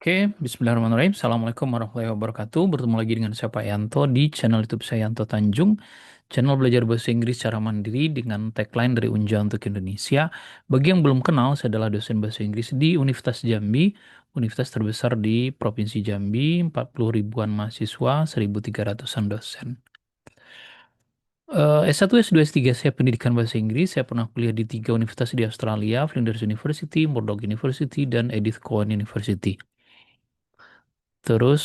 Oke, Bismillahirrahmanirrahim. Assalamualaikum warahmatullahi wabarakatuh. Bertemu lagi dengan saya Pak Yanto di channel YouTube saya Yanto Tanjung. Channel belajar bahasa Inggris secara mandiri dengan tagline dari Unja untuk Indonesia. Bagi yang belum kenal, saya adalah dosen bahasa Inggris di Universitas Jambi, universitas terbesar di Provinsi Jambi, 40 ribuan mahasiswa, 1.300-an dosen. S1, S2, S3 saya pendidikan bahasa Inggris. Saya pernah kuliah di 3 universitas di Australia, Flinders University, Murdoch University, dan Edith Cowan University. Terus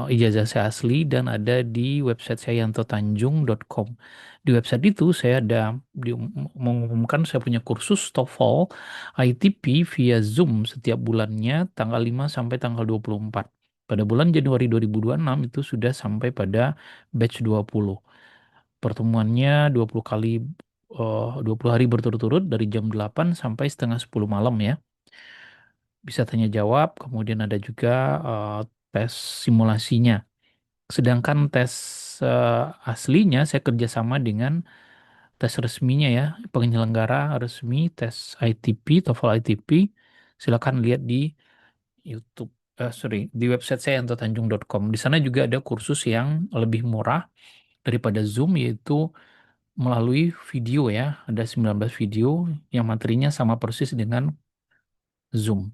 ijazah saya asli dan ada di website saya yantotanjung.com. Di website itu saya ada mengumumkan saya punya kursus TOEFL ITP via Zoom setiap bulannya tanggal 5 sampai tanggal 24. Pada bulan Januari 2026 itu sudah sampai pada batch 20. Pertemuannya 20 kali 20 hari berturut-turut dari jam 8 sampai setengah 10 malam ya. Bisa tanya jawab, kemudian ada juga eh, tes simulasinya. Sedangkan tes aslinya saya kerjasama dengan tes resminya ya, penyelenggara resmi tes ITP, TOEFL ITP. Silakan lihat di YouTube, sorry, di website saya yantotanjung.com. Di sana juga ada kursus yang lebih murah daripada Zoom, yaitu melalui video ya. Ada 19 video yang materinya sama persis dengan Zoom.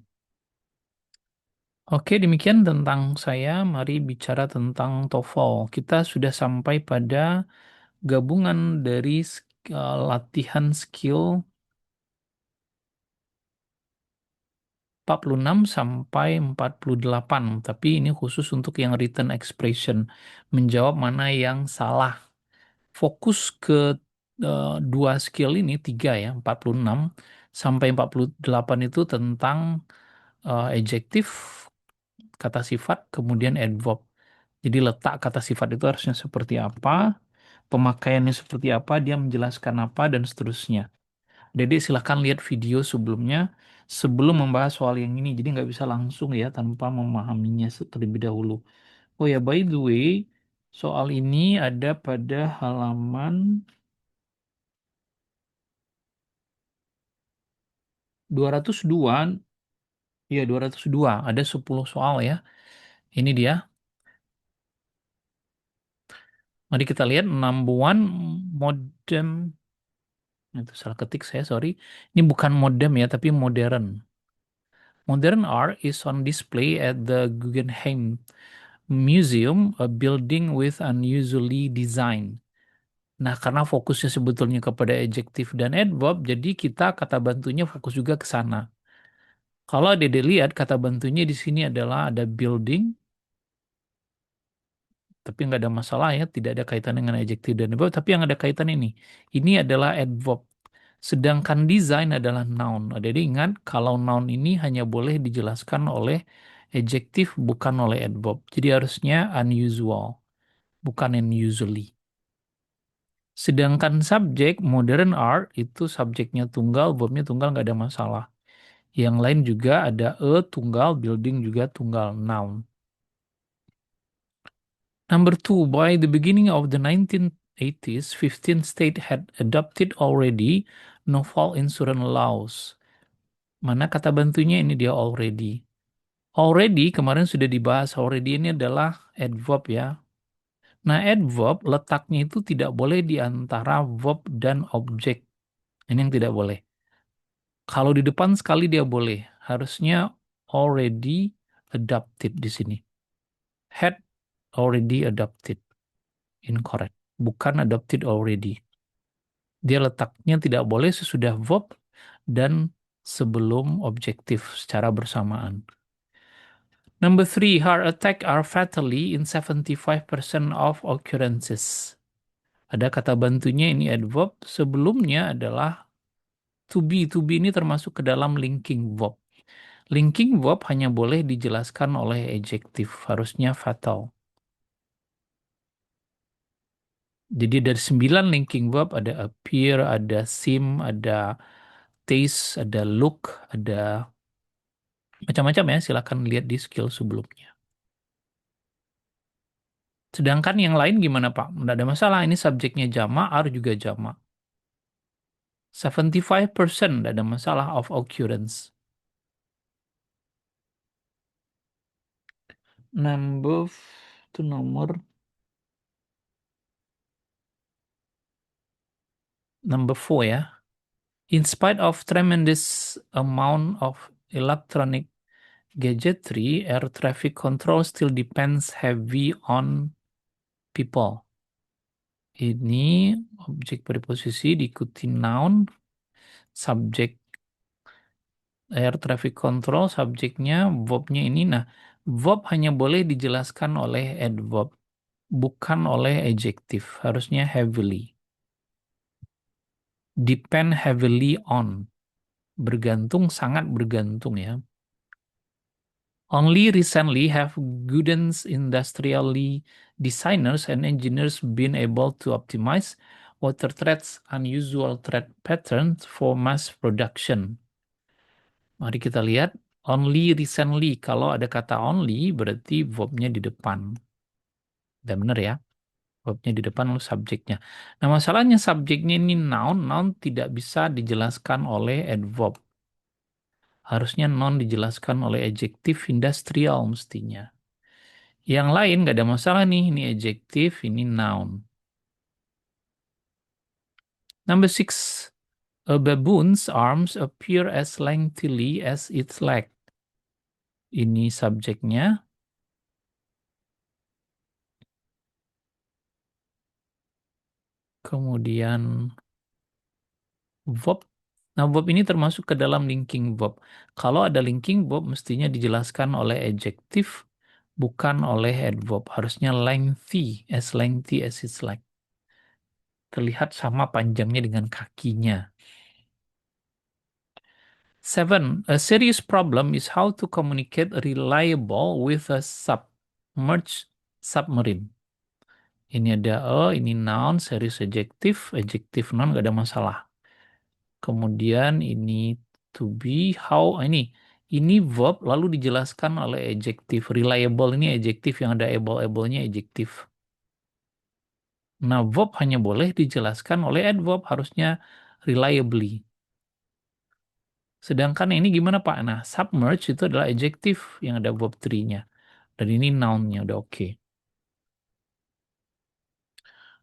Oke, demikian tentang saya. Mari bicara tentang TOEFL. Kita sudah sampai pada gabungan dari latihan skill 46 sampai 48. Tapi ini khusus untuk yang written expression. Menjawab mana yang salah. Fokus ke dua skill ini, tiga ya, 46 sampai 48 itu tentang adjektif, kata sifat, kemudian adverb. Jadi letak kata sifat itu harusnya seperti apa, pemakaiannya seperti apa, dia menjelaskan apa, dan seterusnya. Jadi silahkan lihat video sebelumnya sebelum membahas soal yang ini. Jadi nggak bisa langsung ya tanpa memahaminya terlebih dahulu. Oh ya, by the way, soal ini ada pada halaman 202. Ya, 202. Ada 10 soal ya. Ini dia. Mari kita lihat number 1 modem. Itu salah ketik saya, sorry. Ini bukan modem ya, tapi modern. Modern art is on display at the Guggenheim Museum, a building with unusually design. Nah, karena fokusnya sebetulnya kepada adjektif dan adverb, jadi kita kata bantunya fokus juga ke sana. Kalau Dede lihat kata bantunya di sini adalah ada building, tapi nggak ada masalah ya, tidak ada kaitan dengan adjektif dan adverb, tapi yang ada kaitan ini. Ini adalah adverb. Sedangkan design adalah noun. Jadi ingat, kalau noun ini hanya boleh dijelaskan oleh adjektif, bukan oleh adverb. Jadi harusnya unusual, bukan unusually. Sedangkan subjek, modern art, itu subjeknya tunggal, verbnya tunggal, nggak ada masalah. Yang lain juga ada tunggal, building juga tunggal, noun. Number 2, by the beginning of the 1980s, 15 states had adopted already novel insurance laws. Mana kata bantunya ini dia already. Already kemarin sudah dibahas, already ini adalah adverb ya. Nah, adverb letaknya itu tidak boleh di antara verb dan objek. Ini yang tidak boleh. Kalau di depan sekali dia boleh. Harusnya already adopted di sini. Had already adopted. Incorrect. Bukan adopted already. Dia letaknya tidak boleh sesudah verb dan sebelum objektif secara bersamaan. Number 3, heart attack are fatally in 75% of occurrences. Ada kata bantunya ini adverb, sebelumnya adalah to be. To be ini termasuk ke dalam linking verb. Linking verb hanya boleh dijelaskan oleh adjektif, harusnya fatal. Jadi dari 9 linking verb ada appear, ada seem, ada taste, ada look, ada macam-macam ya, silakan lihat di skill sebelumnya. Sedangkan yang lain gimana Pak? Tidak ada masalah, ini subjeknya jama, are juga jama. 75% tidak ada masalah of occurrence. Itu nomor number 4 ya. In spite of tremendous amount of electronic gadgetry, air traffic control still depends heavy on people. Ini objek preposisi diikuti noun, subjek air traffic control, subjeknya, verbnya ini. Nah, verb hanya boleh dijelaskan oleh adverb, bukan oleh adjective. Harusnya heavily. Depend heavily on. Bergantung, sangat bergantung ya. Only recently have Guidance industrially designers and engineers been able to optimize water threats unusual threat patterns for mass production. Mari kita lihat only recently. Kalau ada kata only berarti verbnya di depan. Udah benar ya? Verbnya di depan lalu subjeknya. Nah masalahnya subjeknya ini noun. Noun tidak bisa dijelaskan oleh adverb. Harusnya noun dijelaskan oleh adjektif industrial mestinya. Yang lain nggak ada masalah nih. Ini adjektif, ini noun. Number 6. A baboon's arms appear as lengthily as its leg. Ini subjeknya. Kemudian verb. Nah, verb ini termasuk ke dalam linking verb. Kalau ada linking verb, mestinya dijelaskan oleh adjektif, bukan oleh adverb. Harusnya lengthy as its leg. Terlihat sama panjangnya dengan kakinya. 7. A serious problem is how to communicate reliable with a submerged submarine. Ini ada ini noun, serious adjective noun, nggak ada masalah. Kemudian ini to be, how, ini verb lalu dijelaskan oleh adjektif. Reliable ini adjektif, yang ada able-able-nya adjektif. Nah, verb hanya boleh dijelaskan oleh adverb, harusnya reliably. Sedangkan ini gimana Pak? Nah, submerge itu adalah adjektif yang ada verb 3-nya. Dan ini noun-nya, udah oke.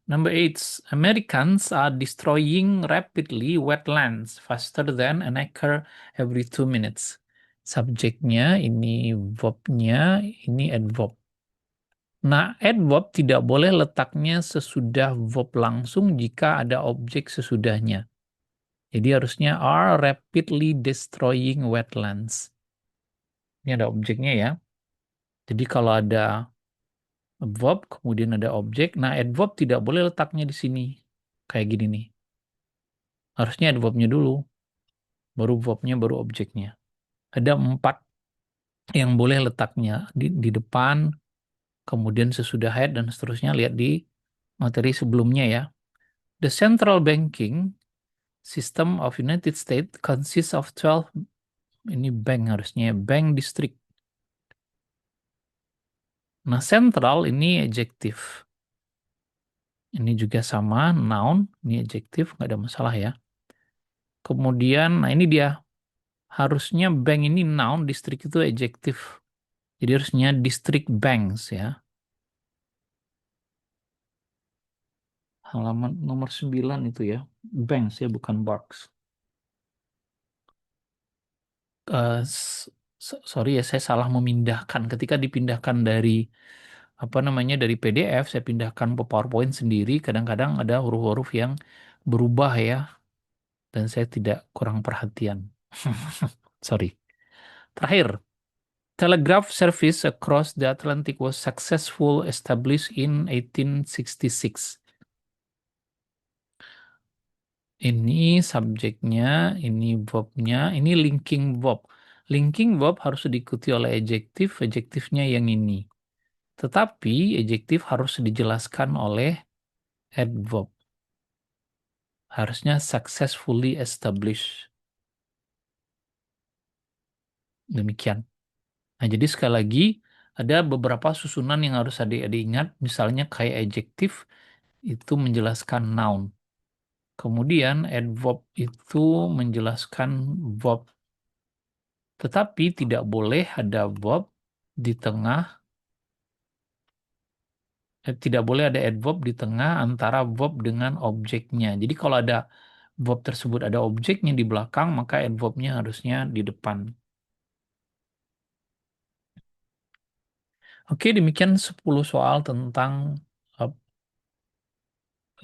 Number 8, Americans are destroying rapidly wetlands faster than an acre every 2 minutes. Subjeknya, ini verb-nya, ini adverb. Nah, adverb tidak boleh letaknya sesudah verb langsung jika ada objek sesudahnya. Jadi harusnya are rapidly destroying wetlands. Ini ada objeknya ya. Jadi kalau ada verb, kemudian ada objek. Nah, adverb tidak boleh letaknya di sini. Kayak gini nih. Harusnya adverbnya dulu. Baru verbnya, baru objeknya. Ada 4 yang boleh letaknya di depan, kemudian sesudah head, dan seterusnya. Lihat di materi sebelumnya ya. The central banking system of United States consists of 12, ini bank harusnya, bank district. Nah, central ini adjektif. Ini juga sama, noun, ini adjektif, nggak ada masalah ya. Kemudian, nah ini dia. Harusnya bank ini noun, district itu adjektif. Jadi harusnya district banks ya. Halaman nomor 9 itu ya. Banks ya, bukan barks. Sorry ya, saya salah memindahkan. Ketika dipindahkan dari dari PDF, saya pindahkan ke PowerPoint sendiri. Kadang-kadang ada huruf-huruf yang berubah ya, dan saya tidak kurang perhatian. Sorry. Terakhir, telegraph service across the Atlantic was successful established in 1866. Ini subjeknya, ini verbnya, ini linking verb. Linking verb harus diikuti oleh adjektif, adjektifnya yang ini. Tetapi adjektif harus dijelaskan oleh adverb. Harusnya successfully established. Demikian. Nah, jadi sekali lagi, ada beberapa susunan yang harus adik-adik ingat. Misalnya kayak adjektif, itu menjelaskan noun. Kemudian adverb itu menjelaskan verb. Tetapi tidak boleh ada verb di tengah Tidak boleh ada adverb di tengah antara verb dengan objeknya. Jadi kalau ada verb tersebut ada objeknya di belakang, maka adverbnya harusnya di depan. Oke, demikian 10 soal tentang eh,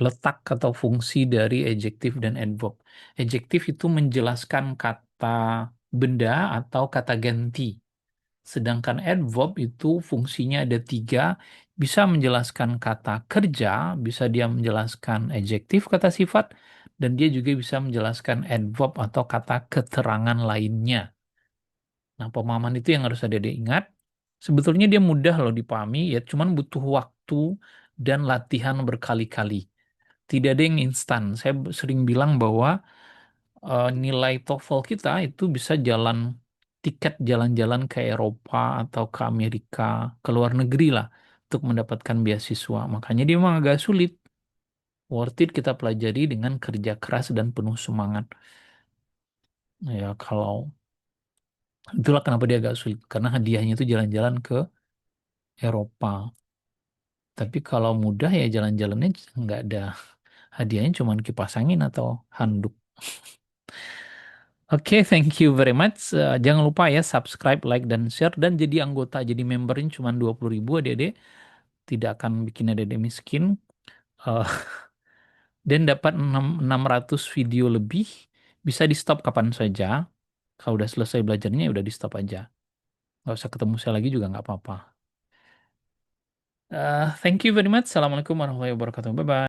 letak atau fungsi dari adjektif dan adverb. Adjektif itu menjelaskan kata benda atau kata ganti. Sedangkan adverb itu fungsinya ada tiga, bisa menjelaskan kata kerja, bisa dia menjelaskan adjektif kata sifat, dan dia juga bisa menjelaskan adverb atau kata keterangan lainnya. Nah, pemahaman itu yang harus ada diingat. Sebetulnya dia mudah loh dipahami, ya cuman butuh waktu dan latihan berkali-kali. Tidak ada yang instan. Saya sering bilang bahwa nilai TOEFL kita itu bisa tiket jalan-jalan ke Eropa atau ke Amerika, ke luar negeri lah untuk mendapatkan beasiswa. Makanya dia memang agak sulit. Worth it kita pelajari dengan kerja keras dan penuh semangat. Ya kalau itulah kenapa dia agak sulit karena hadiahnya itu jalan-jalan ke Eropa. Tapi kalau mudah ya jalan-jalannya nggak ada hadiahnya, cuman kipas angin atau handuk. Oke, thank you very much. Jangan lupa ya subscribe, like, dan share. Dan jadi anggota, jadi memberin cuma 20.000 adik-adik. Tidak akan bikin adik-adik miskin. Eh, dan dapat 600 video lebih. Bisa di stop kapan saja. Kalau udah selesai belajarnya ya udah di stop aja. Nggak usah ketemu saya lagi juga nggak apa-apa. Thank you very much. Assalamualaikum warahmatullahi wabarakatuh. Bye-bye.